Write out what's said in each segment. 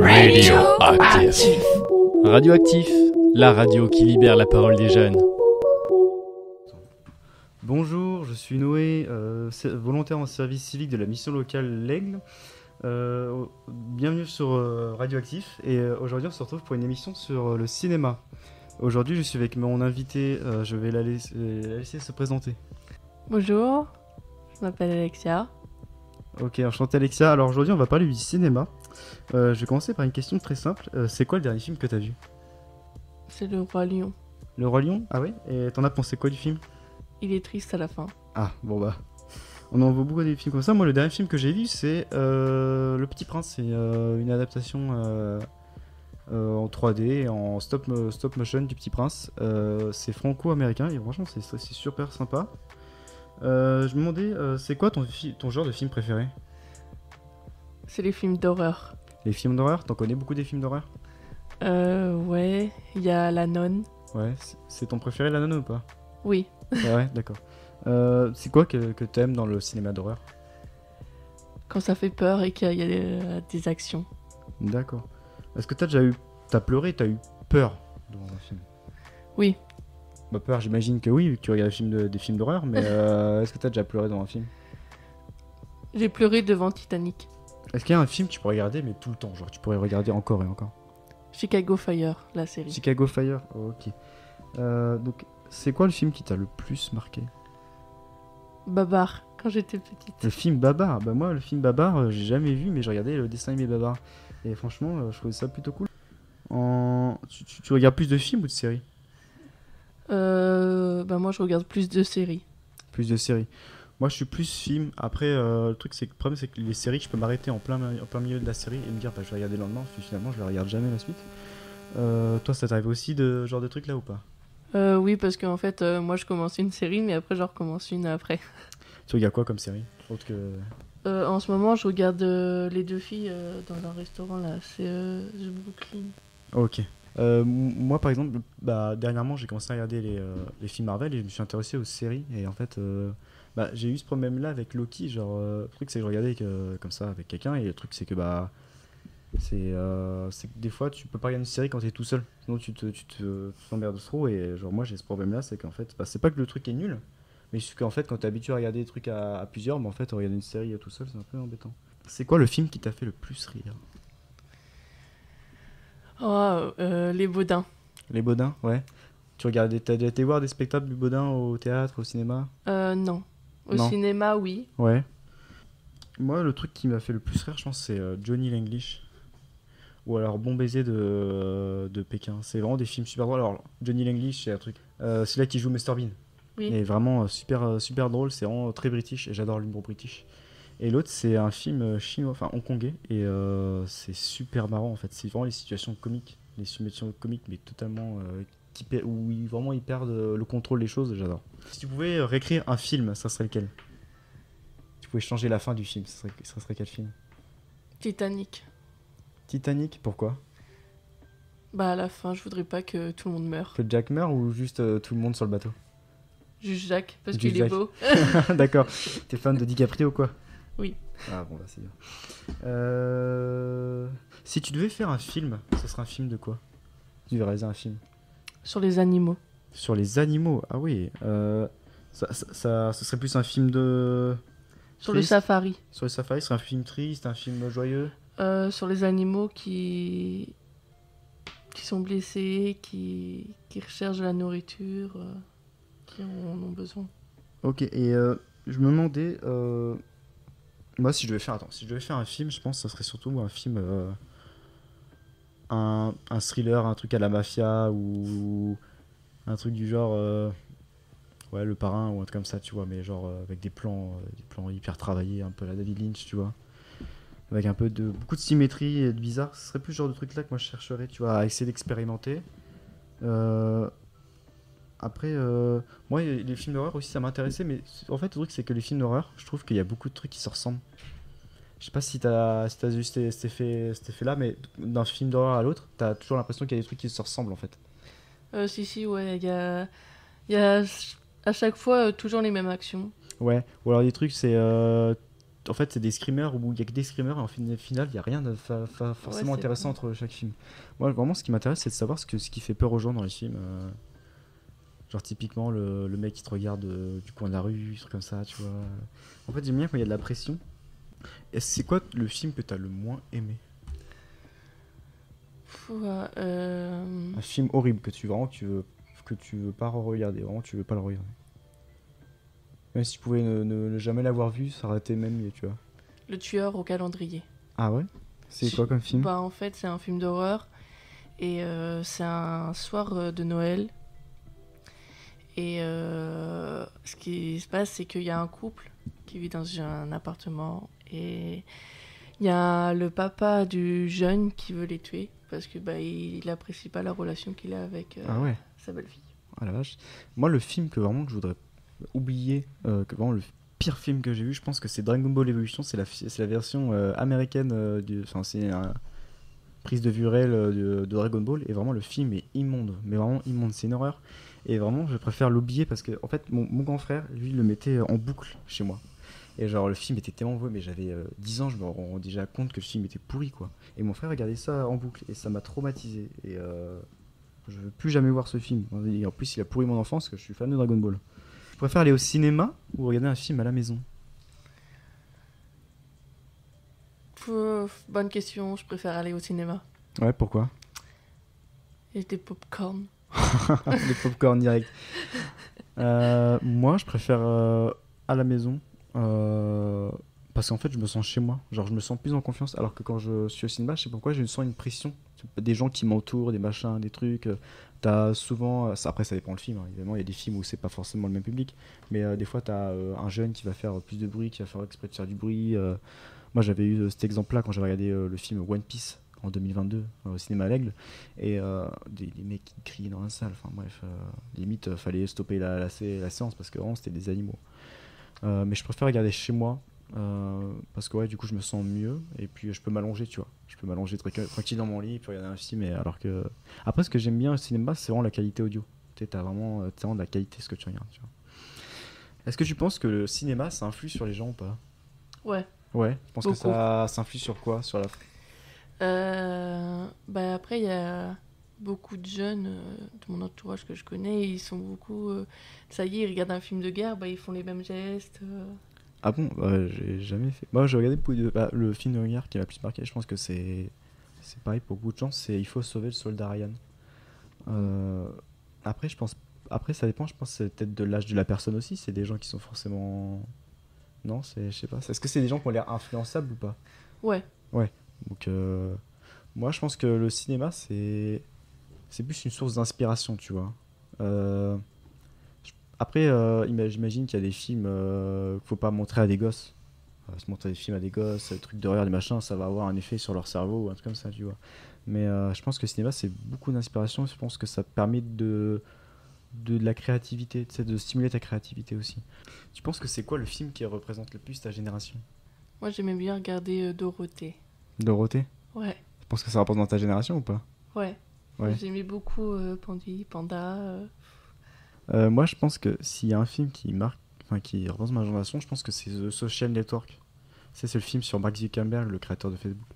Radioactif. Radioactif, la radio qui libère la parole des jeunes. Bonjour, je suis Noé, volontaire en service civique de la mission locale L'Aigle. Bienvenue sur Radioactif et aujourd'hui on se retrouve pour une émission sur le cinéma. Aujourd'hui je suis avec mon invité, je vais la laisser se présenter. Bonjour, je m'appelle Alexia. Ok, enchanté Alexia. Alors aujourd'hui on va parler du cinéma. Je vais commencer par une question très simple. C'est quoi le dernier film que t'as vu ? C'est le Roi Lion. Le Roi Lion ? Ah ouais ? Et t'en as pensé quoi du film ? Il est triste à la fin. Ah bon bah... On en voit beaucoup des films comme ça. Moi, le dernier film que j'ai vu, c'est Le Petit Prince. C'est une adaptation en 3D, en stop motion du Petit Prince. C'est franco-américain et franchement, c'est super sympa. Je me demandais, c'est quoi ton genre de film préféré ? C'est les films d'horreur. Les films d'horreur ? T'en connais beaucoup des films d'horreur ? Ouais, il y a La Nonne. Ouais, c'est ton préféré, La Nonne, ou pas ? Oui. Ouais, d'accord. C'est quoi que t'aimes dans le cinéma d'horreur ? Quand ça fait peur et qu'il y a des actions. D'accord. Est-ce que t'as pleuré, t'as eu peur devant un film ? Oui. Bah peur, j'imagine que oui, vu que tu regardes des films d'horreur, mais est-ce que t'as déjà pleuré dans un film ? J'ai pleuré devant Titanic. Est-ce qu'il y a un film que tu pourrais regarder, mais tout le temps, genre tu pourrais regarder encore et encore ? Chicago Fire, la série. Chicago Fire, ok. Donc, c'est quoi le film qui t'a le plus marqué ? Babar, quand j'étais petite. Le film Babar ? Bah moi, le film Babar, j'ai jamais vu, mais j'ai regardé le dessin animé Babar. Et franchement, je trouvais ça plutôt cool. Tu regardes plus de films ou de séries ? Bah moi je regarde plus de séries. Plus de séries. Moi je suis plus film. Après le problème c'est que les séries je peux m'arrêter en plein milieu de la série et me dire bah, je vais regarder le lendemain, puis finalement je ne regarde jamais la suite. Toi ça t'arrive aussi de genre de trucs là ou pas ? Oui, parce qu'en fait moi je commence une série mais après je recommence une après. Tu regardes quoi comme série autre que... En ce moment je regarde les deux filles dans un restaurant là, c'est The Brooklyn. Ok. Moi par exemple dernièrement j'ai commencé à regarder les films Marvel et je me suis intéressé aux séries et en fait j'ai eu ce problème là avec Loki, genre le truc c'est que je regardais comme ça avec quelqu'un et le truc c'est que c'est que des fois tu peux pas regarder une série quand t'es tout seul, sinon tu t'emmerdes trop et genre moi j'ai ce problème là, c'est qu'en fait c'est pas que le truc est nul, mais c'est qu'en fait quand t'es habitué à regarder des trucs à plusieurs, en fait regarder une série tout seul c'est un peu embêtant. C'est quoi le film qui t'a fait le plus rire ? Les Baudins. Les Baudins, ouais. T'as déjà été voir des spectacles du Baudin au théâtre, au cinéma ? Non. Au Non. cinéma, oui. Ouais. Moi, le truc qui m'a fait le plus rire, je pense, c'est Johnny l'English. Ou alors Bon baiser de Pékin. C'est vraiment des films super drôles. Alors, Johnny l'English, c'est un truc. C'est là qui joue Mr Bean. Oui. Et vraiment super drôle. C'est vraiment très british et j'adore l'humour british. Et l'autre, c'est un film chinois, enfin hongkongais. Et c'est super marrant en fait. C'est vraiment les situations comiques. Les situations comiques, mais totalement. Où vraiment ils perdent le contrôle des choses, j'adore. Si tu pouvais réécrire un film, ça serait lequel ? Tu pouvais changer la fin du film, ça serait quel film ? Titanic. Titanic, pourquoi ? Bah à la fin, je voudrais pas que tout le monde meure. Que Jack meure ou juste tout le monde sur le bateau ? Juste Jack, parce Juste qu'il est Jack. beau. D'accord. T'es fan de DiCaprio quoi ? Oui. Ah bon, c'est bien. Si tu devais faire un film, ça serait un film de quoi ? Tu devais réaliser un film Sur les animaux. sur les animaux. Ah oui. Ce serait plus un film de... Sur le triste. safari. Sur le safari, ce serait un film triste, un film joyeux. Sur les animaux qui sont blessés, qui recherchent de la nourriture, qui en ont besoin. Ok, et je me demandais... Moi, si je devais faire un film, je pense que ça serait surtout un film... un thriller, un truc à la mafia ou un truc du genre... Ouais, Le Parrain ou un truc comme ça, tu vois, mais genre avec des plans hyper travaillés, un peu à la David Lynch, tu vois. Avec beaucoup de symétrie et de bizarre. Ce serait plus ce genre de truc là que moi je chercherais, tu vois, à essayer d'expérimenter. Après, moi, les films d'horreur aussi, ça m'intéressait, mais en fait, le truc, c'est que les films d'horreur, je trouve qu'il y a beaucoup de trucs qui se ressemblent. Je sais pas si t'as vu cet effet-là, mais d'un film d'horreur à l'autre, t'as toujours l'impression qu'il y a des trucs qui se ressemblent, en fait. Si, ouais, il y a à chaque fois toujours les mêmes actions. Ouais, ou alors des trucs, c'est... en fait, c'est des screamers où il y a que des screamers et en final, il n'y a rien de forcément c'est intéressant vrai. entre chaque film. Moi, vraiment, ce qui m'intéresse, c'est de savoir ce qui fait peur aux gens dans les films. Genre, typiquement, le mec qui te regarde du coin de la rue, des trucs comme ça, tu vois. En fait, j'aime bien quand il y a de la pression. Et c'est quoi le film que t'as le moins aimé? Ouais, Un film horrible que tu veux pas regarder, vraiment, tu veux pas le regarder. Même si tu pouvais ne jamais l'avoir vu, ça aurait été même mieux, tu vois. Le tueur au calendrier. Ah ouais? C'est quoi comme film? Bah, en fait, c'est un film d'horreur. Et c'est un soir de Noël. Et ce qui se passe, c'est qu'il y a un couple qui vit dans un appartement. Et il y a le papa du jeune qui veut les tuer. Parce que bah, il apprécie pas la relation qu'il a avec Ah ouais? sa belle-fille. Ah la vache. Moi, le film que je voudrais oublier, que vraiment le pire film que j'ai vu, je pense que c'est Dragon Ball Evolution. C'est la version américaine enfin, c'est une prise de vue réelle de Dragon Ball. Et vraiment, le film est immonde. Mais vraiment immonde. C'est une horreur. Et vraiment, je préfère l'oublier parce que, en fait, mon grand frère, lui, il le mettait en boucle chez moi. Et genre, le film était tellement beau, mais j'avais 10 ans, je me rends déjà compte que le film était pourri, quoi. Et mon frère regardait ça en boucle, et ça m'a traumatisé. Et je veux plus jamais voir ce film. Et en plus, il a pourri mon enfance, parce que je suis fan de Dragon Ball. Je préfère aller au cinéma ou regarder un film à la maison. Bonne question, je préfère aller au cinéma. Ouais, pourquoi? Et des pop-corn. Les popcorn direct. Moi, je préfère à la maison. Parce qu'en fait, je me sens chez moi. Genre, je me sens plus en confiance. Alors que quand je suis au cinéma, je sais pas pourquoi, je sens une pression. Des gens qui m'entourent, des machins, des trucs. T'as souvent. Après, ça dépend le film, hein. Évidemment, il y a des films où c'est pas forcément le même public. Mais des fois, t'as un jeune qui va faire plus de bruit, qui va faire exprès de faire du bruit. Moi, j'avais eu cet exemple-là quand j'avais regardé le film One Piece en 2022 au cinéma à l'Aigle. Et des mecs qui crient dans la salle. Enfin, bref, limite, fallait stopper la séance parce que vraiment, c'était des animaux. Mais je préfère regarder chez moi parce que ouais, du coup, je me sens mieux et puis je peux m'allonger, tu vois. Je peux m'allonger tranquille dans mon lit et puis regarder un film. Alors que après, ce que j'aime bien au cinéma, c'est vraiment la qualité audio. Tu sais, t'as vraiment de la qualité ce que tu regardes, tu vois. Est-ce que tu penses que le cinéma, ça influe sur les gens ou pas? Ouais, Ouais. Je pense que beaucoup. ça influe sur quoi? Sur la. Bah après, il y a beaucoup de jeunes de mon entourage que je connais, ils sont beaucoup. Ça y est, ils regardent un film de guerre, bah, ils font les mêmes gestes. Ah bon? Bah, j'ai jamais fait. Moi, j'ai regardé le film de guerre qui m'a plus marqué. Je pense que c'est pareil pour beaucoup de gens. C'est Il faut sauver le soldat Ryan. Euh, Après, après, ça dépend. Je pense que c'est peut-être de l'âge de la personne aussi. C'est des gens qui sont forcément. Non, je sais pas. Est-ce que c'est des gens qui ont l'air influençables ou pas? Ouais, Ouais. Donc, moi, je pense que le cinéma, c'est plus une source d'inspiration, tu vois. Euh, Après, j'imagine qu'il y a des films qu'il faut pas montrer à des gosses. Se montrer des films à des gosses, des trucs d'horreur, des machins, ça va avoir un effet sur leur cerveau ou un truc comme ça, tu vois. Mais je pense que le cinéma, c'est beaucoup d'inspiration. Je pense que ça permet de la créativité, tu sais, de stimuler ta créativité aussi. Tu penses que c'est quoi le film qui représente le plus ta génération? moi j'aimais bien regarder Dorothée. Dorothée? Ouais, Tu penses que ça représente ta génération ou pas? ouais. Ouais. J'aimais beaucoup Pandy, Panda. Moi, je pense que s'il y a un film qui marque, enfin qui représente ma génération, je pense que c'est The Social Network. C'est le film sur Mark Zuckerberg, le créateur de Facebook.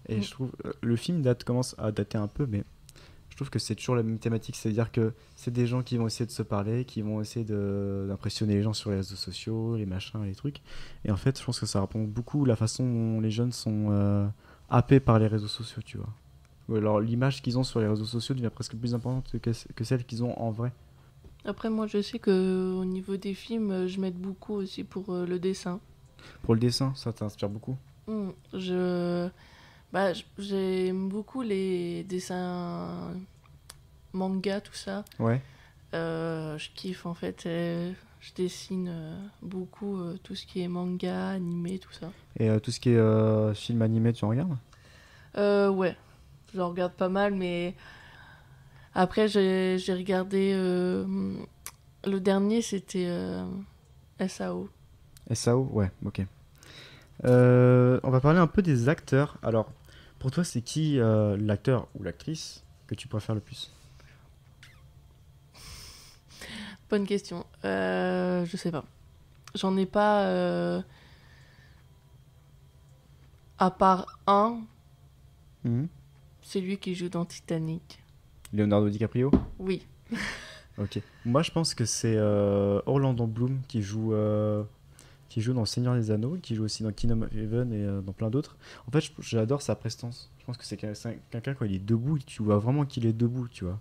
Et Mm. je trouve le film commence à dater un peu, mais je trouve que c'est toujours la même thématique, c'est-à-dire que c'est des gens qui vont essayer de se parler, qui vont essayer d'impressionner les gens sur les réseaux sociaux, les machins, les trucs. Et en fait, je pense que ça répond beaucoup la façon dont les jeunes sont happés par les réseaux sociaux, tu vois. Ou alors l'image qu'ils ont sur les réseaux sociaux devient presque plus importante que celle qu'ils ont en vrai. Après, moi je sais que au niveau des films, je m'aide beaucoup aussi pour le dessin. Pour le dessin, ça t'inspire beaucoup. Mm. J'aime beaucoup les dessins manga, tout ça. Ouais. Je kiffe en fait. Je dessine beaucoup tout ce qui est manga, animé, tout ça. Et tout ce qui est film animé, tu en regardes? Ouais, j'en regarde pas mal, mais après j'ai regardé. Le dernier c'était SAO. SAO, ouais, ok. On va parler un peu des acteurs. Alors, pour toi, c'est qui l'acteur ou l'actrice que tu préfères le plus? Bonne question. Je sais pas. J'en ai pas À part un, Mhm. c'est lui qui joue dans Titanic. Leonardo DiCaprio? Oui. Ok. Moi, je pense que c'est Orlando Bloom qui joue dans Le Seigneur des Anneaux, qui joue aussi dans Kingdom of Heaven et dans plein d'autres. En fait, j'adore sa prestance. Je pense que c'est quelqu'un, quand il est debout, tu vois vraiment qu'il est debout, tu vois.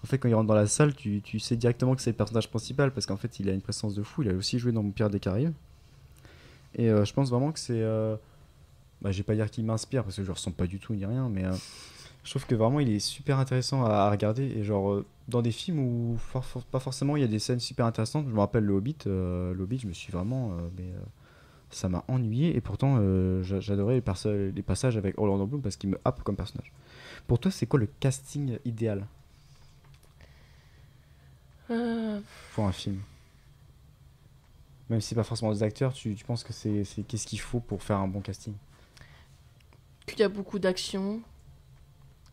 En fait, quand il rentre dans la salle, tu sais directement que c'est le personnage principal parce qu'en fait, il a une prestance de fou. Il a aussi joué dans Mon Pire des Caraïbes. Et je pense vraiment que c'est. Bah, je vais pas dire qu'il m'inspire parce que je le ressens pas du tout ni rien, mais je trouve que vraiment il est super intéressant à regarder. Et genre, dans des films où pas forcément il y a des scènes super intéressantes, je me rappelle le Hobbit, je me suis vraiment. Ça m'a ennuyé et pourtant j'adorais les passages avec Orlando Bloom parce qu'il me happe comme personnage. Pour toi, c'est quoi le casting idéal Euh, pour un film? Même si c'est pas forcément des acteurs, tu penses que c'est qu'est-ce qu'il faut pour faire un bon casting? Qu'il y a beaucoup d'action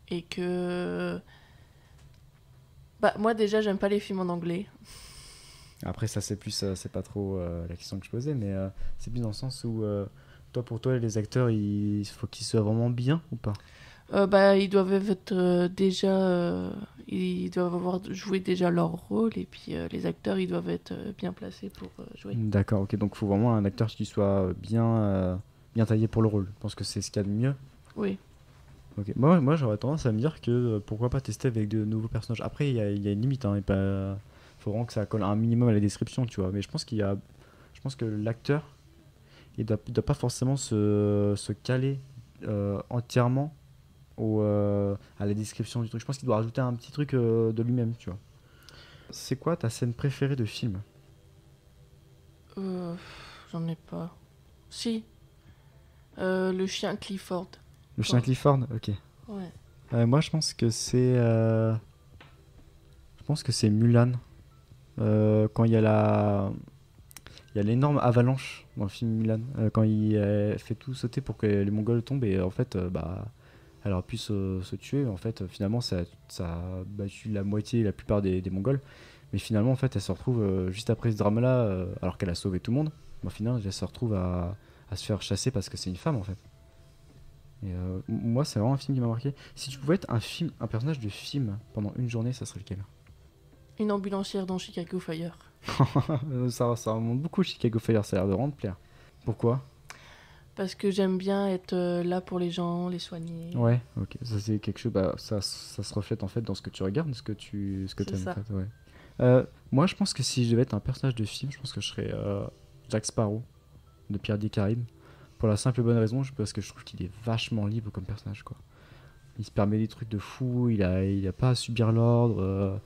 et que... Bah, moi déjà, j'aime pas les films en anglais. Après, ça, c'est plus, c'est pas trop la question que je posais, mais c'est plus dans le sens où, pour toi, les acteurs, il faut qu'ils soient vraiment bien ou pas? Bah, ils doivent être déjà... ils doivent avoir joué déjà leur rôle et puis les acteurs, ils doivent être bien placés pour jouer. D'accord, ok, donc il faut vraiment un acteur qui soit bien taillé pour le rôle. Je pense que c'est ce qu'il y a de mieux. Oui. Ok. Moi j'aurais tendance à me dire que pourquoi pas tester avec de nouveaux personnages. Après, il y a une limite, hein, et pas... faut vraiment que ça colle un minimum à la description, tu vois. Mais je pense que l'acteur, il doit pas forcément se caler entièrement à la description du truc. Je pense qu'il doit rajouter un petit truc de lui-même, tu vois. C'est quoi ta scène préférée de film? Euh, J'en ai pas. Si. Le chien Clifford. Le chien Clifford? Ok. Ouais. Moi, je pense que c'est Mulan. Quand il y a l'énorme avalanche dans le film Mulan, quand il fait tout sauter pour que les Mongols tombent et en fait, elle aurait pu se tuer. En fait, finalement, ça a battu la plupart des Mongols. Mais finalement, en fait, elle se retrouve juste après ce drame-là, alors qu'elle a sauvé tout le monde. Au final, elle se retrouve à se faire chasser parce que c'est une femme, en fait. Et moi, c'est vraiment un film qui m'a marqué. Si tu pouvais être un personnage de film pendant une journée, ça serait lequel? Une ambulancière dans Chicago Fire. Ça remonte beaucoup Chicago Fire, ça a l'air de vraiment te plaire. Pourquoi? Parce que j'aime bien être là pour les gens, les soigner. Ouais, ok. Ça c'est quelque chose. Bah, ça se reflète en fait dans ce que tu regardes, ce que C'est t'aimes ça. en fait. Ouais. Moi, je pense que si je devais être un personnage de film, je pense que je serais Jack Sparrow de Pirates des Caraïbes. Pour la simple et bonne raison, parce que je trouve qu'il est vachement libre comme personnage, quoi. Il se permet des trucs de fou. Il a pas à subir l'ordre.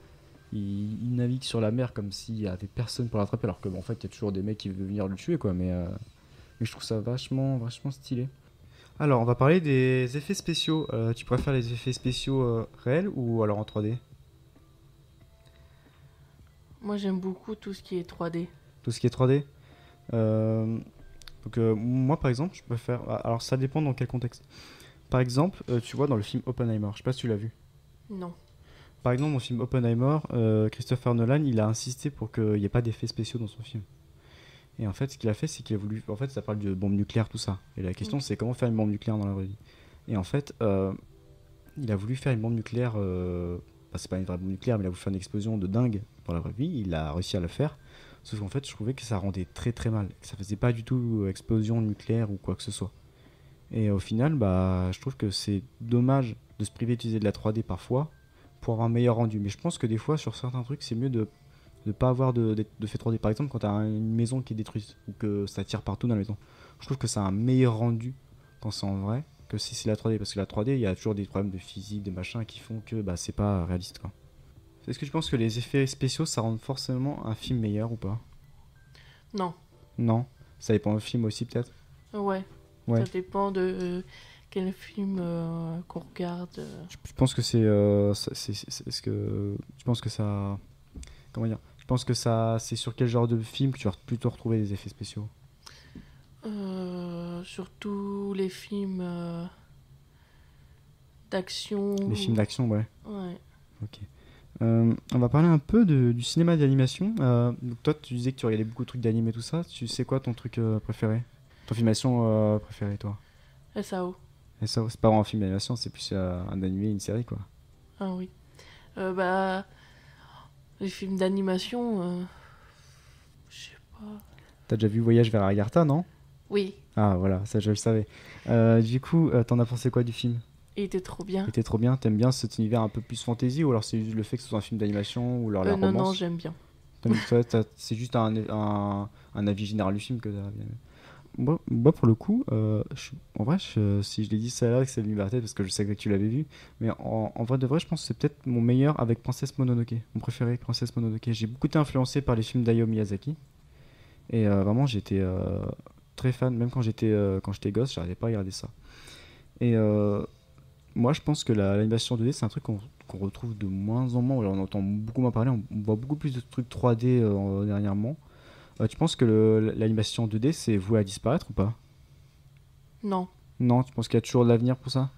Il navigue sur la mer comme s'il y avait personne pour l'attraper, alors que en fait, il y a toujours des mecs qui veulent venir le tuer, quoi. Mais je trouve ça vachement, vachement stylé. Alors, on va parler des effets spéciaux. Tu préfères les effets spéciaux réels ou alors en 3D? Moi, j'aime beaucoup tout ce qui est 3D. Tout ce qui est 3D. Moi, par exemple, je préfère. Alors, ça dépend dans quel contexte. Par exemple, tu vois, dans le film Oppenheimer, je sais pas si tu l'as vu. Non. Par exemple, dans le film Oppenheimer, Christopher Nolan, il a insisté pour qu'il n'y ait pas d'effets spéciaux dans son film. Et en fait, ce qu'il a fait, c'est qu'il a voulu. En fait, ça parle de bombe nucléaire, tout ça. Et la question, c'est comment faire une bombe nucléaire dans la vraie vie. Et en fait, il a voulu faire une bombe nucléaire. C'est pas une vraie bombe nucléaire, mais il a voulu faire une explosion de dingue dans la vraie vie. Il a réussi à le faire. Sauf qu'en fait, je trouvais que ça rendait très très mal. Que ça faisait pas du tout explosion nucléaire ou quoi que ce soit. Et au final, je trouve que c'est dommage de se priver d'utiliser de la 3D parfois pour avoir un meilleur rendu. Mais je pense que des fois, sur certains trucs, c'est mieux de ne pas avoir de fait 3D. Par exemple, quand tu as une maison qui est détruite ou que ça tire partout dans la maison, je trouve que ça a un meilleur rendu quand c'est en vrai que si c'est la 3D. Parce que la 3D, il y a toujours des problèmes de physique, des machins qui font que c'est pas réaliste, quoi. Est-ce que tu penses que les effets spéciaux, ça rend forcément un film meilleur ou pas? Non. Non. Ça dépend du film aussi, peut-être. Ouais. Ouais. Ça dépend de quel film qu'on regarde. Je pense que est-ce que tu penses que ça, comment dire, je pense que ça, c'est sur quel genre de film que tu vas plutôt retrouver des effets spéciaux? Surtout les films d'action. Les films d'action, ouais. Ouais. Ok. On va parler un peu du cinéma d'animation. Donc toi, tu disais que tu regardais beaucoup de trucs d'anime et tout ça. Tu sais quoi ton truc préféré? Ton film d'animation préféré, toi? SAO. Et ça, c'est pas vraiment un film d'animation, c'est plus un animé, une série, quoi. Ah oui. Bah, les films d'animation, je sais pas. T'as déjà vu Voyage vers Agartha, non? Oui, Ah, voilà, ça je le savais. Du coup, t'en as pensé quoi du film? il était trop bien. Il était trop bien? T'aimes bien cet univers un peu plus fantasy ou alors c'est juste le fait que ce soit un film d'animation ou alors la Non, non, romance? j'aime bien. C'est juste un avis général du film que t'as bien aimé. Moi, pour le coup, en vrai, si je l'ai dit ça là, que c'est Liberté, parce que je sais que tu l'avais vu, mais en vrai de vrai, je pense que c'est peut-être mon meilleur avec Princesse Mononoke, mon préféré, Princesse Mononoke. J'ai beaucoup été influencé par les films d'Hayao Miyazaki, et vraiment, j'étais très fan, même quand j'étais gosse, j'arrivais pas à regarder ça. Et moi, je pense que l'animation 2D, c'est un truc qu'on retrouve de moins en moins, alors on entend beaucoup moins parler, on voit beaucoup plus de trucs 3D dernièrement. Tu penses que l'animation 2D, c'est voué à disparaître ou pas? Non, Non, tu penses qu'il y a toujours de l'avenir pour ça?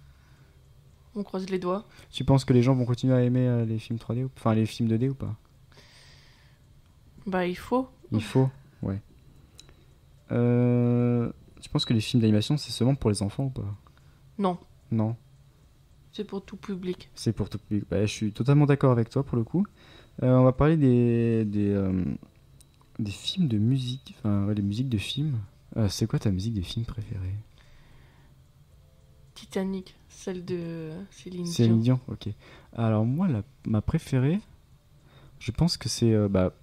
on croise les doigts. Tu penses que les gens vont continuer à aimer les films 3D, enfin les films 2D ou pas? Bah, il faut. Il faut, ouais. Tu penses que les films d'animation, c'est seulement pour les enfants ou pas? Non, Non, c'est pour tout public. c'est pour tout public. Bah, je suis totalement d'accord avec toi pour le coup. On va parler des films de musique, enfin ouais, des musiques de films. C'est quoi ta musique de film préférée? Titanic, celle de Céline Céline Dion. Dion, ok. Alors moi, ma préférée, je pense que c'est,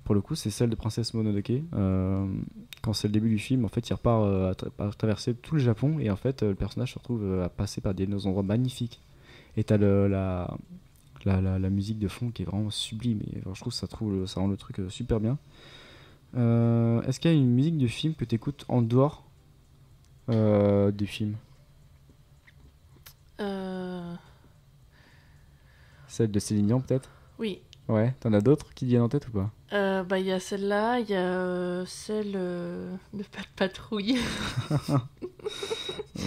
pour le coup, c'est celle de Princesse Mononoke. Quand c'est le début du film, en fait, il repart à traverser tout le Japon et en fait, le personnage se retrouve à passer par des endroits magnifiques. Et t'as la musique de fond qui est vraiment sublime. Et genre, je trouve que ça rend le truc super bien. Est-ce qu'il y a une musique de film que t'écoutes en dehors du film? Euh, Celle de Céline Dion, peut-être? Oui. Ouais, t'en as d'autres qui te viennent en tête ou pas? Bah, il y a celle-là, il y a celle de Pat Patrouille.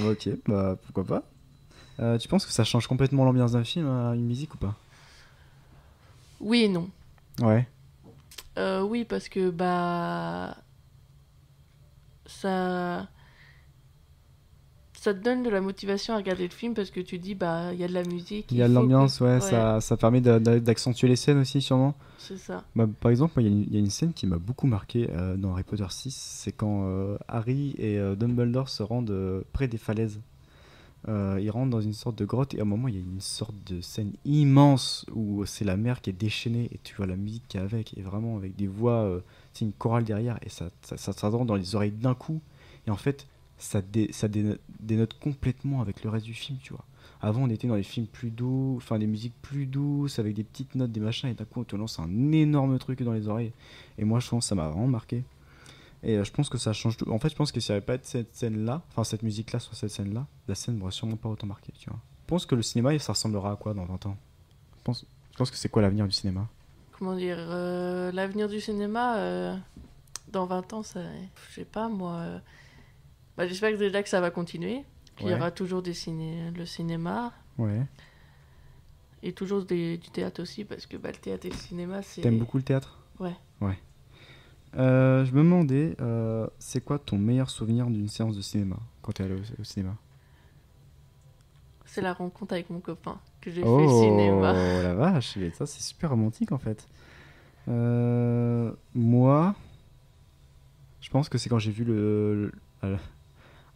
Ok, bah pourquoi pas. Tu penses que ça change complètement l'ambiance d'un film, une musique ou pas? Oui et non. Ouais. Oui, parce que bah ça ça te donne de la motivation à regarder le film parce que tu dis bah il y a de la musique, Il y a il de faut l'ambiance, ouais, ouais, ça permet d'accentuer les scènes aussi, sûrement. c'est ça. Bah, par exemple, moi, il y a une scène qui m'a beaucoup marqué dans Harry Potter 6, c'est quand Harry et Dumbledore se rendent près des falaises. Ils rentrent dans une sorte de grotte et à un moment, il y a une sorte de scène immense où c'est la mer qui est déchaînée et tu vois la musique qui est avec, et vraiment avec des voix, c'est une chorale derrière et ça rentre dans les oreilles d'un coup. Et en fait, dénote complètement avec le reste du film, tu vois. Avant, on était dans les films plus doux, enfin des musiques plus douces, avec des petites notes, des machins, et d'un coup, on te lance un énorme truc dans les oreilles. Et moi, je pense que ça m'a vraiment marqué. Et je pense que ça change tout. En fait, je pense que s'il n'y avait pas de cette scène-là, enfin cette musique-là sur cette scène-là, la scène m'aurait sûrement pas autant marqué, tu vois. Je pense que le cinéma, ça ressemblera à quoi dans 20 ans? Je pense que c'est quoi l'avenir du cinéma? Comment dire l'avenir du cinéma dans 20 ans ça je sais pas moi bah, j'espère que déjà que ça va continuer, qu'il y Ouais. aura toujours le cinéma Ouais. et toujours du théâtre aussi parce que bah, le théâtre et le cinéma c'est T'aimes beaucoup le théâtre? ouais. Ouais. Je me demandais, c'est quoi ton meilleur souvenir d'une séance de cinéma quand t'es allé au cinéma? C'est la rencontre avec mon copain que j'ai fait au Oh cinéma. la vache, mais ça c'est super romantique en fait. Moi, je pense que c'est quand j'ai vu le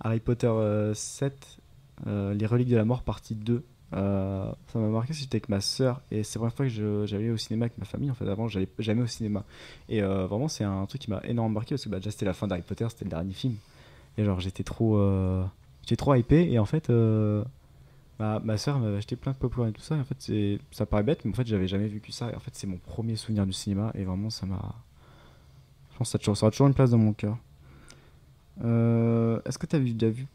Harry Potter 7, Les Reliques de la Mort partie 2. Ça m'a marqué, c'était avec ma sœur et c'est la première fois que j'allais au cinéma avec ma famille. En fait, avant, j'allais jamais au cinéma. Et vraiment, c'est un truc qui m'a énormément marqué parce que bah, déjà, c'était la fin d'Harry Potter, c'était le dernier film. Et genre, j'étais trop hypé. Et en fait, ma sœur m'avait acheté plein de popcorn et tout ça. Et en fait, ça paraît bête, mais en fait, j'avais jamais vécu ça. Et en fait, c'est mon premier souvenir du cinéma. Et vraiment, je pense que ça aura toujours une place dans mon cœur. Est-ce que tu as déjà vu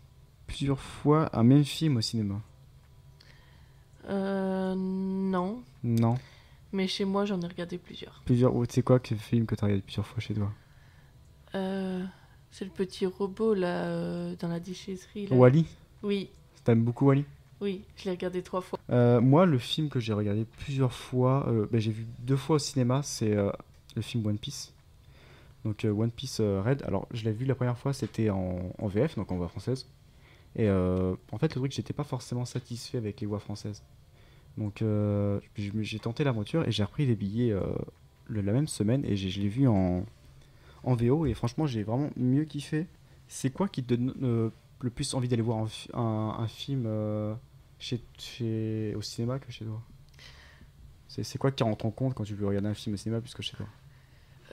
plusieurs fois un même film au cinéma? Non, Non. mais chez moi j'en ai regardé plusieurs. Plusieurs. C'est quoi que film que tu as regardé plusieurs fois chez toi? Euh, c'est le petit robot là dans la déchetterie là. Wall-E? Oui, T'aimes beaucoup Wall-E? oui, je l'ai regardé 3 fois. Moi, le film que j'ai regardé plusieurs fois, j'ai vu 2 fois au cinéma, c'est le film One Piece. Donc One Piece Red. Alors, je l'ai vu la première fois, c'était en VF, donc en voix française. Et en fait, le truc, j'étais pas forcément satisfait avec les voix françaises. Donc j'ai tenté l'aventure et j'ai repris les billets la même semaine et je l'ai vu en VO et franchement, j'ai vraiment mieux kiffé. C'est quoi qui te donne le plus envie d'aller voir un film au cinéma que chez toi? C'est quoi qui rentre en compte quand tu veux regarder un film au cinéma plus que chez toi?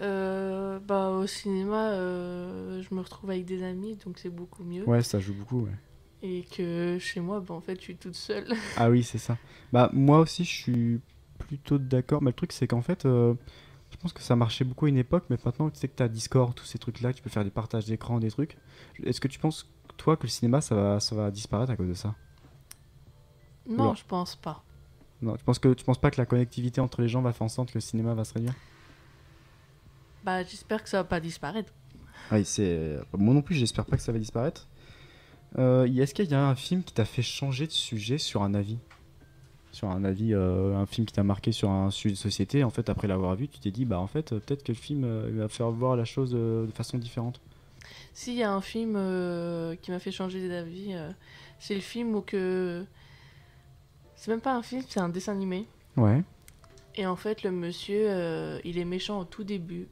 Bah, au cinéma, je me retrouve avec des amis, donc c'est beaucoup mieux. Ouais, ça joue beaucoup, ouais. Et que chez moi, bah, en fait, je suis toute seule. Ah oui, c'est ça. Bah, moi aussi, je suis plutôt d'accord. Mais le truc, c'est qu'en fait, je pense que ça marchait beaucoup à une époque, mais maintenant, tu sais que tu as Discord, tous ces trucs-là, tu peux faire des partages d'écran, des trucs. Est-ce que tu penses, toi, que le cinéma, ça va disparaître à cause de ça? Non, Oula. je pense pas. Non, tu penses pas que la connectivité entre les gens va faire en sorte que le cinéma va se réduire? Bah, j'espère que ça va pas disparaître. Oui, moi non plus, j'espère pas que ça va disparaître. Est-ce qu'il y a un film qui t'a fait changer de sujet sur un avis? Sur un avis, un film qui t'a marqué sur un sujet de société, en fait, après l'avoir vu, tu t'es dit, bah en fait, peut-être que le film il va faire voir la chose de façon différente. S'il y a un film qui m'a fait changer d'avis, c'est le film où que... C'est même pas un film, c'est un dessin animé. Ouais. Et en fait, le monsieur, il est méchant au tout début.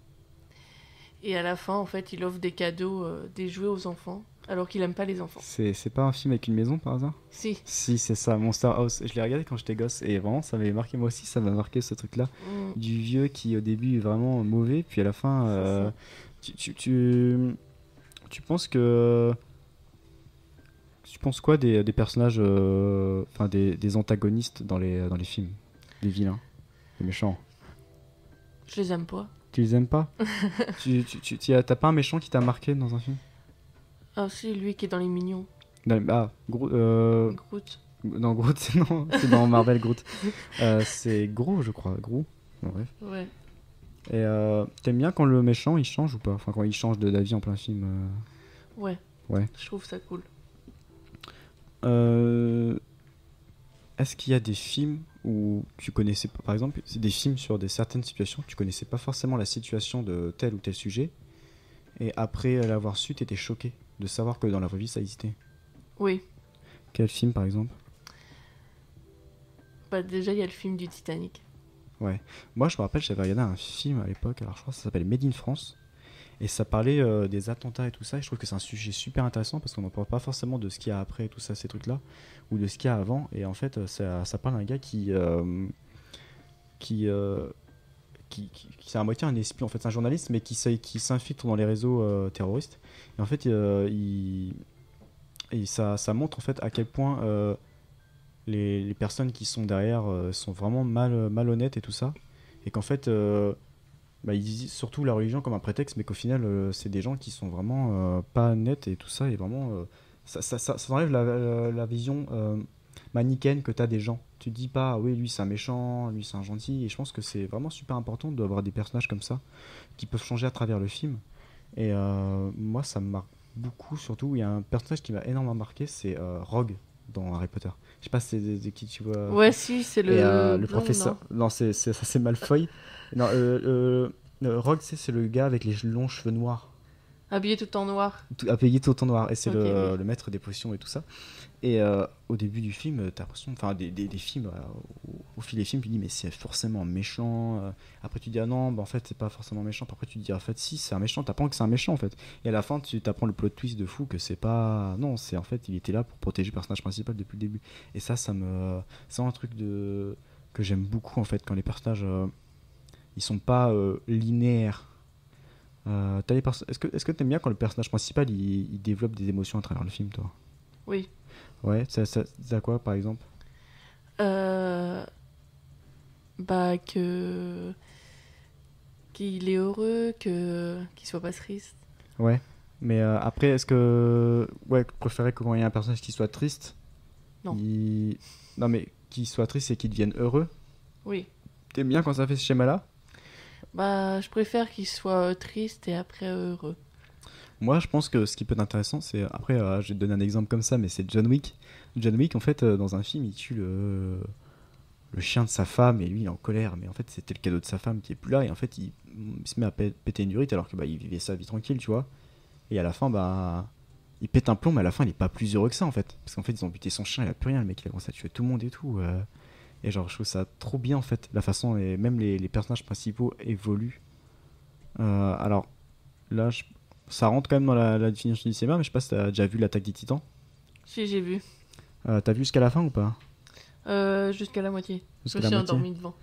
Et à la fin, en fait, il offre des cadeaux, des jouets aux enfants, alors qu'il aime pas les enfants. C'est pas un film avec une maison par hasard? Si. Si, c'est ça, Monster House. Je l'ai regardé quand j'étais gosse et vraiment, ça m'avait marqué. Moi aussi, ça m'a marqué ce truc-là. Du vieux qui, au début, est vraiment mauvais, puis à la fin, tu penses que. Tu penses quoi des personnages, enfin des antagonistes dans les films? Les vilains, les méchants. Je les aime pas. Tu les aimes pas? T'as pas un méchant qui t'a marqué dans un film? Ah si, lui qui est dans Les Mignons. Groot. Groot. Non, Groot, non, c'est dans Marvel, Groot. C'est Gros, je crois. Gros. Bon, bref. Ouais. Et t'aimes bien quand le méchant il change ou pas? Enfin, quand il change d'avis en plein film. Ouais. Ouais. Je trouve ça cool. Est-ce qu'il y a des films où tu connaissais pas, par exemple, c'est des films sur certaines situations, tu connaissais pas forcément la situation de tel ou tel sujet, et après l'avoir su, t'étais choqué de savoir que dans la vraie vie ça existait? Oui. Quel film par exemple? Bah déjà, il y a le film du Titanic. Ouais. Moi je me rappelle, j'avais regardé un film à l'époque, alors je crois que ça s'appelle Made in France, et ça parlait des attentats et tout ça, et je trouve que c'est un sujet super intéressant parce qu'on n'en parle pas forcément de ce qu'il y a après et tout ça, ces trucs-là, ou de ce qu'il y a avant, et en fait ça parle d'un gars qui c'est à moitié un espion, en fait c'est un journaliste, mais qui s'infiltre dans les réseaux terroristes, et en fait ça montre en fait à quel point les personnes qui sont derrière sont vraiment malhonnêtes et tout ça, et qu'en fait ils utilisent surtout la religion comme un prétexte, mais qu'au final c'est des gens qui sont vraiment pas nets et tout ça, et vraiment ça enlève la vision manichéenne que tu as des gens. Tu te dis pas ah oui, lui c'est un méchant, lui c'est un gentil, et je pense que c'est vraiment super important d'avoir des personnages comme ça qui peuvent changer à travers le film. Et moi ça me marque beaucoup, surtout il y a un personnage qui m'a énormément marqué, c'est Rogue dans Harry Potter. Je sais pas si c'est de qui tu vois. Ouais, si, c'est Et le blond, professeur, non, ça c'est Malfoy. Non, Rogue, c'est le gars avec les longs cheveux noirs, habillé tout en noir. habillé tout en noir, et c'est Ok, oui. le maître des potions et tout ça. Et au début du film, t'as l'impression, enfin des films, au fil des films, tu dis mais c'est forcément méchant. Après tu dis ah non, bah en fait c'est pas forcément méchant. Puis après tu dis en fait si c'est un méchant, t'apprends que c'est un méchant en fait. Et à la fin tu t'apprends le plot twist de fou que c'est pas, non, c'est en fait il était là pour protéger le personnage principal depuis le début. Et ça c'est un truc que j'aime beaucoup en fait, quand les personnages ils sont pas linéaires. Est-ce que t'aimes bien quand le personnage principal il développe des émotions à travers le film, toi? Oui. Ouais, ça quoi par exemple? Euh, Bah que... Qu'il est heureux, qu'il soit pas triste. Ouais, mais après, est-ce que. Ouais, tu préférais que quand il y a un personnage qui soit triste. Non. Non, mais qui soit triste et qui devienne heureux. Oui. T'aimes bien quand ça fait ce schéma-là? Bah, je préfère qu'il soit triste et après heureux. Moi, je pense que ce qui peut être intéressant, c'est. Après, je vais te donner un exemple comme ça, mais c'est John Wick. John Wick, en fait, dans un film, il tue le chien de sa femme, et lui, il est en colère. Mais en fait, c'était le cadeau de sa femme qui est plus là, et en fait, il se met à péter une durite alors que bah, il vivait sa vie tranquille, tu vois. Et à la fin, bah. il pète un plomb, mais à la fin, il est pas plus heureux que ça en fait. Parce qu'en fait, ils ont buté son chien, il a plus rien, le mec, il a commencé à tuer tout le monde et tout. Et genre, je trouve ça trop bien en fait, la façon, et même les personnages principaux évoluent. Alors, là, ça rentre quand même dans la définition du cinéma, mais je sais pas si t'as déjà vu l'Attaque des Titans. Si, j'ai vu. T'as vu jusqu'à la fin ou pas? Jusqu'à la moitié. Jusqu'à Je me la suis moitié. endormie devant.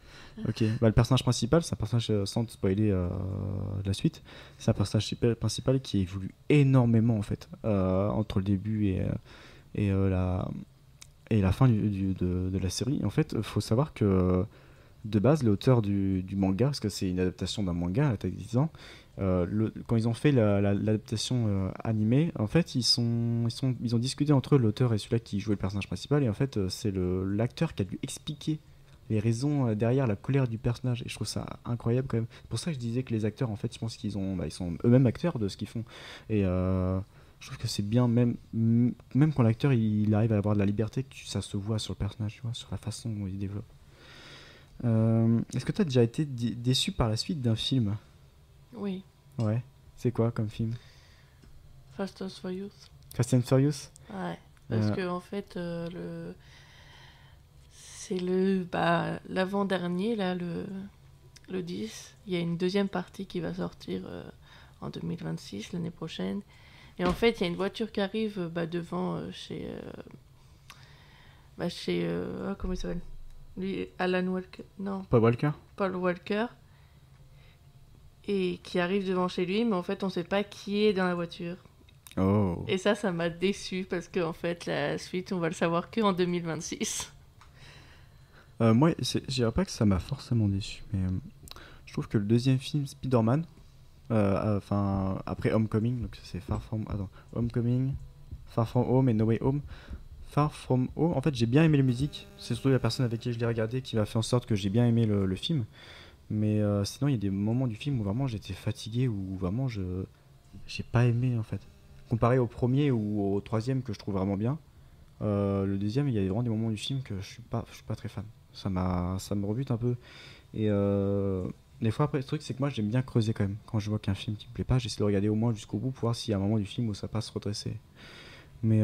Ok, bah, le personnage principal, c'est un personnage, sans te spoiler la suite, c'est un personnage principal qui évolue énormément en fait, entre le début et la fin de la série. En fait, il faut savoir que de base, l'auteur du manga, parce que c'est une adaptation d'un manga, Attaque des Titans, quand ils ont fait l'adaptation animée, en fait, ils ont discuté entre eux, l'auteur et celui-là qui jouait le personnage principal, et en fait, c'est l'acteur qui a dû expliquer les raisons derrière la colère du personnage, et je trouve ça incroyable quand même. C'est pour ça que je disais que les acteurs, en fait, je pense ils sont eux-mêmes acteurs de ce qu'ils font, et je trouve que c'est bien, même quand l'acteur il arrive à avoir de la liberté, que ça se voit sur le personnage, tu vois, sur la façon dont il développe. Est-ce que tu as déjà été déçu par la suite d'un film? Oui. Ouais. C'est quoi comme film? Fast and Furious. Fast and Furious? Ouais. Parce que en fait, c'est l'avant-dernier, là, le 10. Il y a une deuxième partie qui va sortir en 2026, l'année prochaine. Et en fait, il y a une voiture qui arrive devant chez... comment il s'appelle? Lui, Alan Walker. Non, Paul Walker? Paul Walker. Et qui arrive devant chez lui, mais en fait, on sait pas qui est dans la voiture. Oh. Et ça m'a déçu parce qu'en fait, la suite, on va le savoir qu'en 2026. Moi, je dirais pas que ça m'a forcément déçu, mais je trouve que le deuxième film, Spider-Man, après Homecoming, donc c'est Homecoming, Far From Home et No Way Home. Far From Home, en fait, j'ai bien aimé les musiques. C'est surtout la personne avec qui je l'ai regardé qui m'a fait en sorte que j'ai bien aimé le film. Mais sinon, il y a des moments du film où vraiment j'étais fatigué, où vraiment j'ai pas aimé en fait. Comparé au premier ou au troisième que je trouve vraiment bien, le deuxième, il y a vraiment des moments du film que je suis pas très fan. Ça me rebute un peu. Et des fois, après, le truc, c'est que moi j'aime bien creuser quand même. Quand je vois qu'un film qui me plaît pas, j'essaie de le regarder au moins jusqu'au bout pour voir s'il y a un moment du film où ça passe redresser. Mais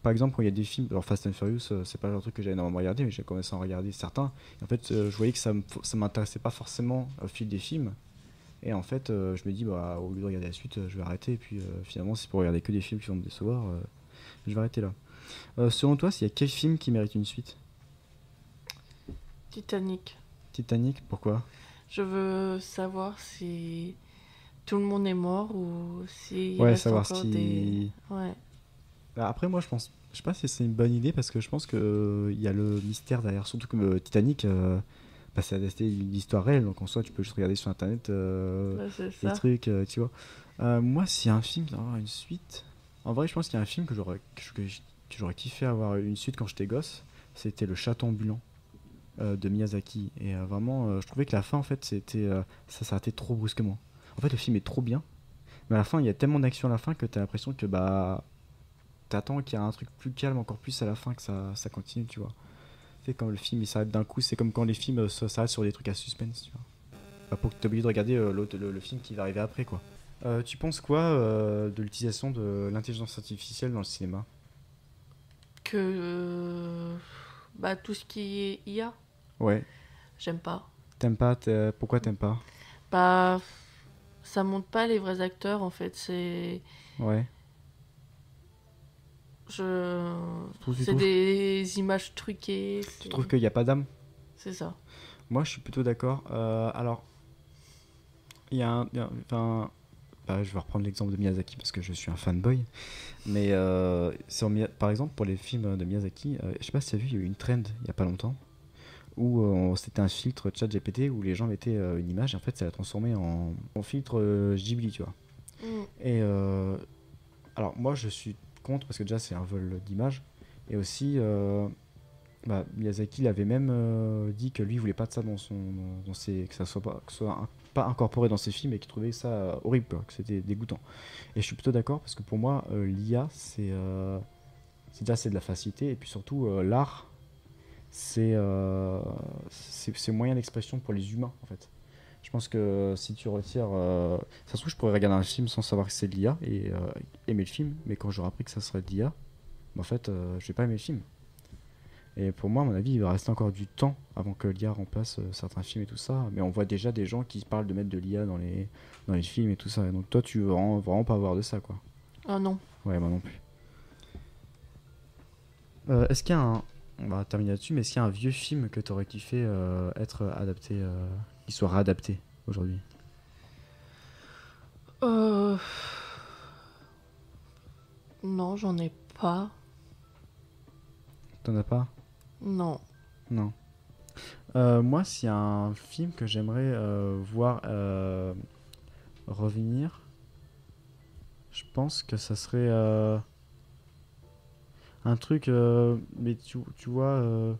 par exemple, quand il y a des films, alors Fast and Furious, c'est pas le truc que j'avais énormément regardé, mais j'ai commencé à en regarder certains. Et en fait, je voyais que ça m'intéressait pas forcément au fil des films. Et en fait, je me dis, bah, au lieu de regarder la suite, je vais arrêter. Et puis finalement, si c'est pour regarder que des films qui vont me décevoir, je vais arrêter là. Selon toi, s'il y a quel film qui mérite une suite? Titanic. Titanic, pourquoi? Je veux savoir si tout le monde est mort ou s'il Ouais, reste savoir encore ce qui. Ouais. Bah, après, moi, je sais pas si c'est une bonne idée parce que je pense que il y a le mystère derrière. Surtout que Titanic, bah, c'est adapté d'une histoire réelle, donc en soi, tu peux juste regarder sur internet C'est des ça. trucs, tu vois. Moi, s'il y a un film qui doit avoir une suite, en vrai, je pense qu'il y a un film que j'aurais kiffé avoir une suite quand j'étais gosse. C'était Le Château ambulant de Miyazaki. Et vraiment, je trouvais que la fin, en fait, ça s'arrêtait trop brusquement. En fait, le film est trop bien, mais à la fin, il y a tellement d'action à la fin que t'as l'impression que bah t'attends qu'il y a un truc plus calme encore plus à la fin que ça continue, tu vois. C'est quand le film il s'arrête d'un coup, c'est comme quand les films s'arrêtent sur des trucs à suspense, tu vois. Bah, pour que t'es obligé de regarder le film qui va arriver après, quoi. Tu penses quoi de l'utilisation de l'intelligence artificielle dans le cinéma? Que tout ce qui est IA, Ouais. j'aime pas. T'aimes pas pourquoi t'aimes pas? Bah, ça montre pas les vrais acteurs en fait. Ouais. Je... Tu C'est trouves, des images truquées. tu trouves qu'il n'y a pas d'âme? C'est ça. Moi, je suis plutôt d'accord. Alors, il y a enfin, bah, je vais reprendre l'exemple de Miyazaki parce que je suis un fanboy. Mais par exemple, pour les films de Miyazaki, je sais pas si tu as vu, il y a eu une trend il y a pas longtemps où c'était un filtre ChatGPT où les gens mettaient une image et en fait ça l'a transformé en filtre Ghibli, tu vois. Mm. Et alors, moi je suis contre parce que déjà c'est un vol d'image et aussi Miyazaki l'avait même dit que lui il voulait pas de ça dans ses, que ça soit pas incorporé dans ses films et qu'il trouvait ça horrible, quoi, que c'était dégoûtant. Et je suis plutôt d'accord parce que pour moi l'IA c'est de la facilité et puis surtout l'art c'est moyen d'expression pour les humains en fait. Je pense que si tu retires. Ça se trouve, je pourrais regarder un film sans savoir que c'est de l'IA et aimer le film, mais quand j'aurai appris que ça serait de l'IA, bah, en fait, je vais pas aimer le film. Et pour moi, à mon avis, il va rester encore du temps avant que l'IA remplace certains films et tout ça. Mais on voit déjà des gens qui parlent de mettre de l'IA dans les films et tout ça. Et donc toi, tu veux vraiment pas avoir de ça, quoi. Ah non. Ouais, moi non plus. Est-ce qu'il y a un... On va terminer là-dessus, mais est-ce qu'il y a un vieux film que tu aurais kiffé être adapté, qui soit réadapté aujourd'hui? Euh... Non, j'en ai pas. T'en as pas? Non. Non. Moi, s'il y a un film que j'aimerais voir revenir, je pense que ça serait un truc, mais tu vois,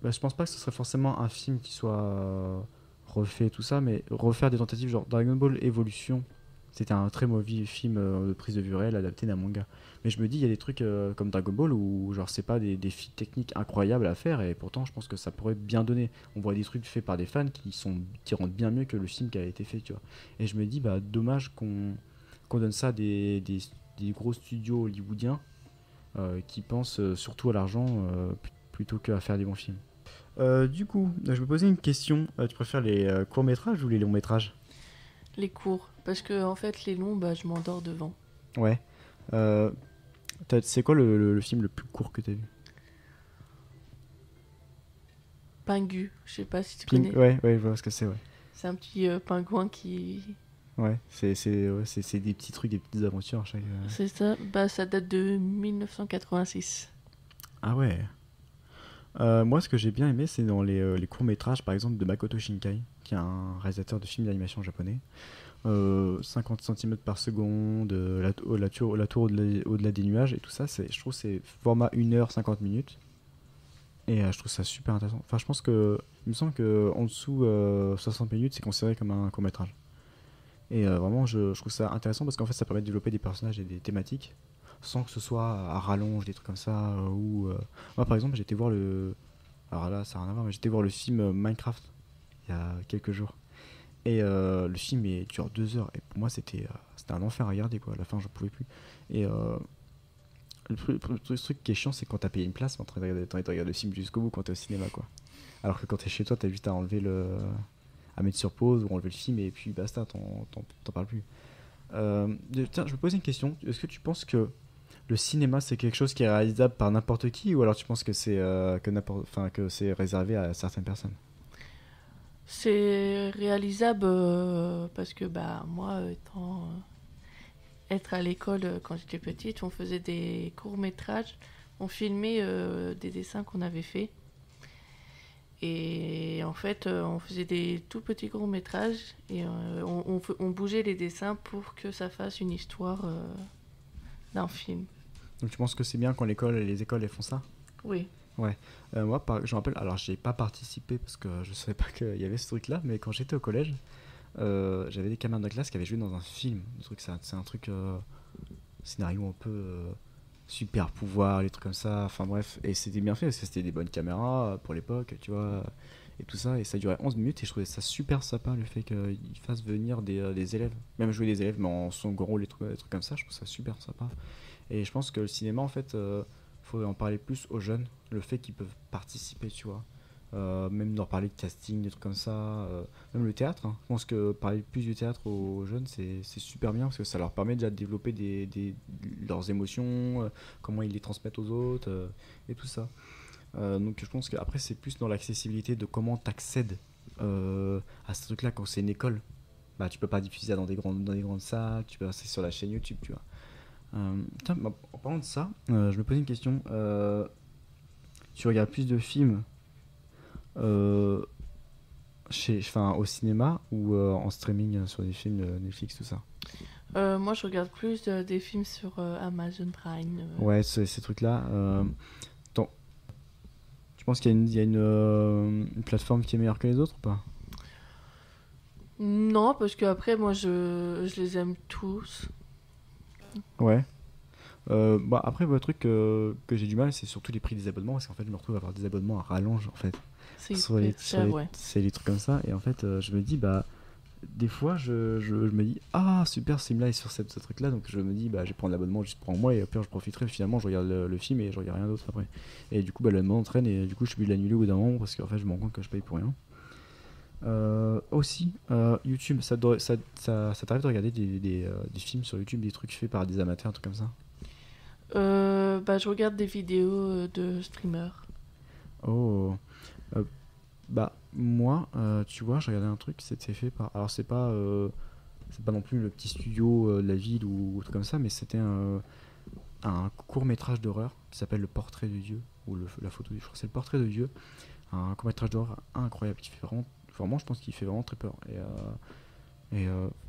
bah, je pense pas que ce serait forcément un film qui soit refait et tout ça, mais refaire des tentatives genre Dragon Ball Evolution. C'était un très mauvais film de prise de vue réelle adapté d'un manga. Mais je me dis, il y a des trucs comme Dragon Ball où genre c'est pas des défis techniques incroyables à faire et pourtant je pense que ça pourrait bien donner. On voit des trucs faits par des fans qui rendent bien mieux que le film qui a été fait, tu vois. Et je me dis, bah dommage qu'on donne ça à des gros studios hollywoodiens qui pensent surtout à l'argent plutôt qu'à faire des bons films. Du coup, je me posais une question. Tu préfères les courts-métrages ou les longs-métrages? Les cours. Parce que en fait, les longs, bah, je m'endors devant. Ouais. C'est quoi le film le plus court que t'as vu? Pingu, je sais pas si tu connais. Ouais, je vois ce que c'est, ouais. C'est un petit pingouin qui... Ouais, c'est des petits trucs, des petites aventures à chaque... C'est ça. Bah, ça date de 1986. Ah ouais. Moi, ce que j'ai bien aimé, c'est dans les courts-métrages, par exemple, de Makoto Shinkai, qui est un réalisateur de films d'animation japonais. 50 cm par seconde, la tour au-delà des nuages, et tout ça, je trouve que c'est format 1h 50 minutes. Et je trouve ça super intéressant. Enfin, je pense que... Il me semble qu'en dessous 60 minutes, c'est considéré comme un court-métrage. Et vraiment, je trouve ça intéressant parce qu'en fait, ça permet de développer des personnages et des thématiques sans que ce soit à rallonge, des trucs comme ça. Moi, par exemple, j'ai été voir le. Alors là, ça n'a rien à voir, mais j'ai été voir le film Minecraft il y a quelques jours. Et le film dure 2 heures. Et pour moi, c'était un enfer à regarder, quoi. À la fin, j'en pouvais plus. Et le truc qui est chiant, c'est quand t'as payé une place, t'as envie de regarder le film jusqu'au bout quand t'es au cinéma, quoi. Alors que quand t'es chez toi, t'as juste à enlever à mettre sur pause ou enlever le film et puis basta, t'en parles plus. Tiens, je me posais une question. Est-ce que tu penses que le cinéma c'est quelque chose qui est réalisable par n'importe qui ou alors tu penses que que c'est réservé à certaines personnes? C'est réalisable parce que bah moi être à l'école quand j'étais petite, on faisait des courts-métrages, on filmait des dessins qu'on avait faits. Et en fait, on faisait des tout petits courts-métrages et on bougeait les dessins pour que ça fasse une histoire d'un film. Donc tu penses que c'est bien quand les écoles elles font ça? Oui. Ouais. Moi, je me rappelle, alors j'ai pas participé parce que je savais pas qu'il y avait ce truc-là, mais quand j'étais au collège, j'avais des camarades de classe qui avaient joué dans un film. C'est un truc scénario un peu super pouvoir, les trucs comme ça. Enfin bref, et c'était bien fait parce que c'était des bonnes caméras pour l'époque, tu vois, et tout ça. Et ça durait 11 minutes et je trouvais ça super sympa le fait qu'ils fassent venir des élèves, même jouer des élèves, mais en second rôle, les trucs comme ça. Je trouve ça super sympa. Et je pense que le cinéma, en fait, faudrait en parler plus aux jeunes, le fait qu'ils peuvent participer, tu vois. Même leur parler de casting, des trucs comme ça, même le théâtre, hein. Je pense que parler plus du théâtre aux jeunes c'est super bien parce que ça leur permet déjà de développer leurs émotions, comment ils les transmettent aux autres et tout ça. Donc je pense qu'après c'est plus dans l'accessibilité de comment t'accèdes à ce truc là quand c'est une école. Bah tu peux pas diffuser ça dans des grandes salles, tu peux c'est sur la chaîne YouTube, tu vois. Tiens, bah, en parlant de ça, je me posais une question. Tu regardes plus de films au cinéma ou en streaming sur des films Netflix, tout ça? Moi, je regarde plus des films sur Amazon Prime. Ouais, ces trucs-là. Tu penses qu'il y a une plateforme qui est meilleure que les autres ou pas? Non, parce que après, moi, je les aime tous. Ouais. Bah, après, le truc que j'ai du mal, c'est surtout les prix des abonnements, parce qu'en fait, je me retrouve à avoir des abonnements à rallonge, en fait. C'est Sur hyper cher, ouais. c'est les trucs comme ça, et en fait, je me dis, bah, des fois, je me dis, ah, super, ce film-là est sur ce truc-là, donc je me dis, bah, je vais prendre l'abonnement juste pour un mois, et après, je profiterai, finalement, je regarde le film, et je regarde rien d'autre après. Et du coup, bah, l'abonnement entraîne, et du coup, je suis obligé de l'annuler au bout d'un moment, parce qu'en fait, je me rends compte que je paye pour rien. Aussi, YouTube, ça t'arrive de regarder des films sur YouTube, des trucs faits par des amateurs, un truc comme ça? Bah, je regarde des vidéos de streamers. Oh, euh, bah moi, tu vois, je regardais un truc, c'était fait par. Alors c'est pas non plus le petit studio de la ville ou truc comme ça, mais c'était un court métrage d'horreur qui s'appelle Le Portrait de Dieu ou la photo, je crois que c'est Le Portrait de Dieu, un court métrage d'horreur incroyable qui fait vraiment, je pense qu'il fait vraiment très peur.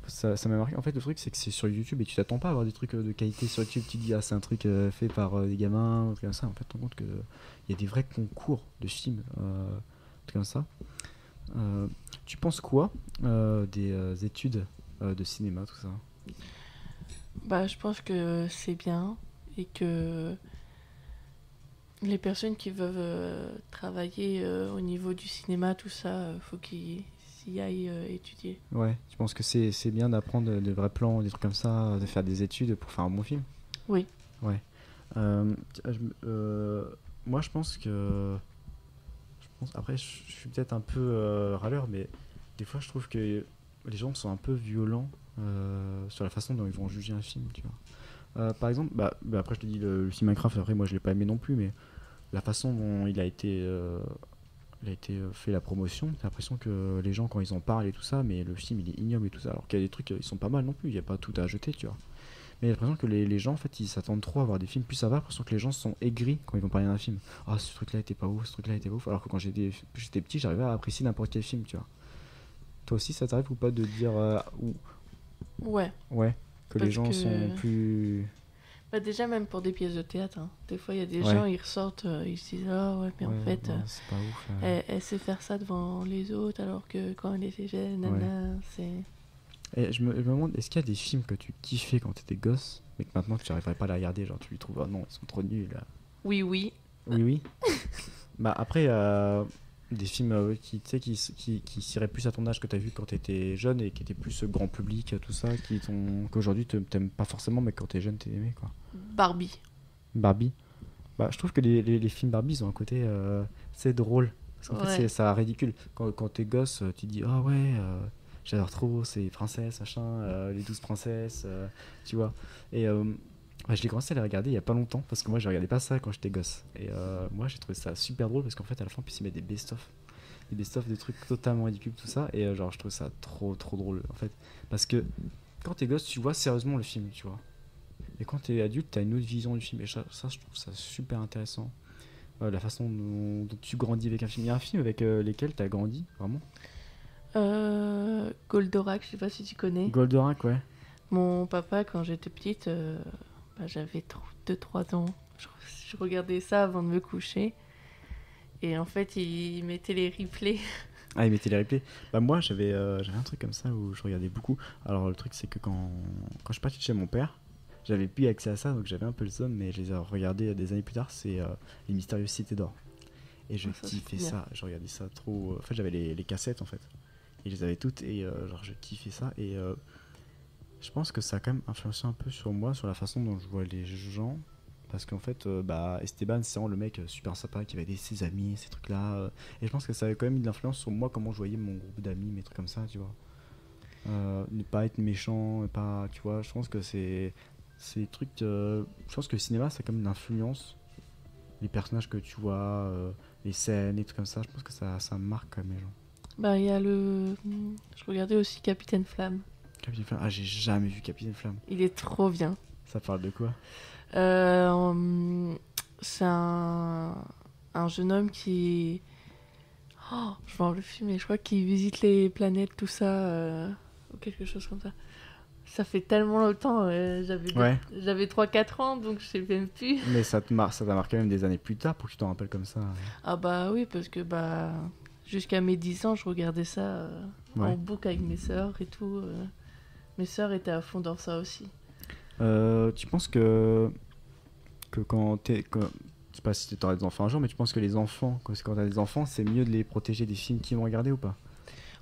Ça m'a marqué. En fait, le truc, c'est que c'est sur YouTube et tu t'attends pas à avoir des trucs de qualité sur YouTube. Tu te dis, ah, c'est un truc fait par des gamins, ou truc comme ça. En fait, tu te rends compte qu'il y a des vrais concours de films, trucs comme ça. Euh, Tu penses quoi des études de cinéma, tout ça? Bah, je pense que c'est bien et que les personnes qui veulent travailler au niveau du cinéma, tout ça, faut qu'ils s'y aillent étudier. Ouais, tu penses que c'est bien d'apprendre des vrais plans, des trucs comme ça, de faire des études pour faire un bon film? Oui. Ouais. Moi, je pense que. Après, je suis peut-être un peu râleur, mais des fois, je trouve que les gens sont un peu violents sur la façon dont ils vont juger un film, tu vois. Par exemple, bah, après, je te dis, le film Minecraft, après, moi, je l'ai pas aimé non plus, mais la façon dont il a été fait la promotion, j'ai l'impression que les gens, quand ils en parlent et tout ça, mais le film, il est ignoble et tout ça, alors qu'il y a des trucs, ils sont pas mal non plus, il n'y a pas tout à jeter, tu vois. Mais j'ai l'impression que les gens, en fait, ils s'attendent trop à voir des films. Plus ça va, j'ai l'impression que les gens sont aigris quand ils vont parler d'un film. Ah, ce truc-là était pas ouf, ce truc-là était ouf. Alors que quand j'étais petit, j'arrivais à apprécier n'importe quel film, tu vois. Toi aussi, ça t'arrive ou pas de dire Ouais. ouais, que les Parce gens que- sont plus. Bah, déjà, même pour des pièces de théâtre, hein. Des fois, il y a des Ouais. gens, ils ressortent, ils se disent, ah ouais, mais en Ouais, fait, non, c'est pas ouf. elle sait faire ça devant les autres, alors que quand elle était jeune, nana, c'est. Et je me demande, est-ce qu'il y a des films que tu kiffais quand t'étais gosse, mais que maintenant tu n'arriverais pas à les regarder, genre tu lui trouves, ah non, ils sont trop nuls là. Oui, oui. Oui, oui. Bah après, des films qui, tu sais, qui seraient plus à ton âge que t'as vu quand t'étais jeune et qui étaient plus grand public, tout ça, qu'aujourd'hui t'aimes pas forcément, mais quand t'es jeune t'es aimé quoi. Barbie. Barbie. Bah je trouve que les films Barbie ils ont un côté, c'est drôle. Parce qu'en fait Ouais. ça ridicule. Quand t'es gosse, tu te dis, ah ouais, j'adore trop, c'est princesses, machin, les 12 princesses, tu vois. Et ouais, je l'ai commencé à les regarder il y a pas longtemps parce que moi je regardais pas ça quand j'étais gosse. Et moi j'ai trouvé ça super drôle parce qu'en fait à la fin, puis ils mettent des best-of. Des best-of, des trucs totalement ridicules, tout ça. Et genre je trouve ça trop trop drôle en fait. Parce que quand t'es gosse, tu vois sérieusement le film, tu vois. Et quand t'es adulte, t'as une autre vision du film. Et ça je trouve ça super intéressant. La façon dont tu grandis avec un film. Il y a un film avec lesquels t'as grandi, vraiment. Goldorak, je sais pas si tu connais. Goldorak, ouais. Mon papa, quand j'étais petite, bah, j'avais 2-3 ans. Je regardais ça avant de me coucher. Et en fait, il mettait les replays. Ah, il mettait les replays. Bah, moi, j'avais un truc comme ça où je regardais beaucoup. Alors, le truc, c'est que quand je suis parti de chez mon père, j'avais plus accès à ça, donc j'avais un peu le somme, mais je les ai regardés des années plus tard. C'est Les Mystérieuses Cités d'Or. Et je Ah, ça, kiffais c'est bien. ça. Je regardais ça trop. En fait, j'avais les cassettes, en fait. Et je les avais toutes, et genre, je kiffais ça. Et je pense que ça a quand même influencé un peu sur moi, sur la façon dont je vois les gens. Parce qu'en fait, bah, Esteban, c'est vraiment le mec super sympa qui va aider ses amis, ces trucs-là. Et je pense que ça avait quand même eu de l'influence sur moi, comment je voyais mon groupe d'amis, mes trucs comme ça, tu vois. Ne pas être méchant, pas, tu vois. Je pense que c'est des trucs. Je pense que le cinéma, ça a quand même une influence. Les personnages que tu vois, les scènes et tout comme ça, je pense que ça marque quand même les gens. Bah, il y a le. Je regardais aussi Capitaine Flamme. Capitaine Flamme, ah, j'ai jamais vu Capitaine Flamme. Il est trop bien. Ça parle de quoi? C'est un jeune homme qui. Oh, je vois le film, mais je crois qu'il visite les planètes, tout ça, ou quelque chose comme ça. Ça fait tellement longtemps, Ouais. j'avais 3-4 ans, donc je sais même plus. Mais ça t'a marqué même des années plus tard pour que tu t'en rappelles comme ça. Ah bah oui, parce que bah jusqu'à mes 10 ans, je regardais ça en Ouais. boucle avec mes sœurs et tout. Mes sœurs étaient à fond dans ça aussi. Tu penses que que je sais pas si tu auras des enfants un jour, mais tu penses que les enfants, quand tu as des enfants, c'est mieux de les protéger des films qu'ils vont regarder ou pas?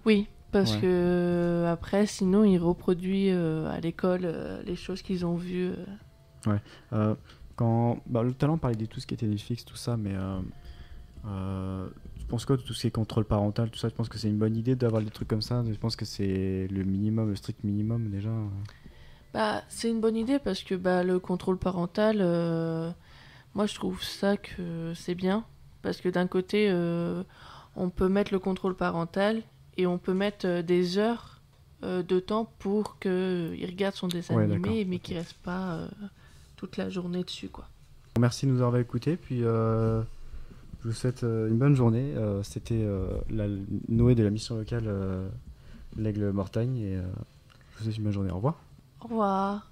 Oui, parce Ouais. que après, sinon, ils reproduisent à l'école les choses qu'ils ont vues. Euh, le talent parlait de tout ce qui était Netflix, tout ça, mais tu penses quoi de tout ce qui est contrôle parental, tout ça? Tu penses que c'est une bonne idée d'avoir des trucs comme ça? Je pense que c'est le minimum, le strict minimum déjà. Bah, c'est une bonne idée parce que bah, le contrôle parental, moi je trouve ça que c'est bien. Parce que d'un côté, on peut mettre le contrôle parental et on peut mettre des heures de temps pour qu'il regarde son dessin Ouais, animé, d'accord. mais Ok. qu'il reste pas toute la journée dessus, quoi. Merci de nous avoir écoutés, puis je vous souhaite une bonne journée. C'était Noé de la mission locale L'Aigle Mortagne, et je vous souhaite une bonne journée. Au revoir. Au revoir.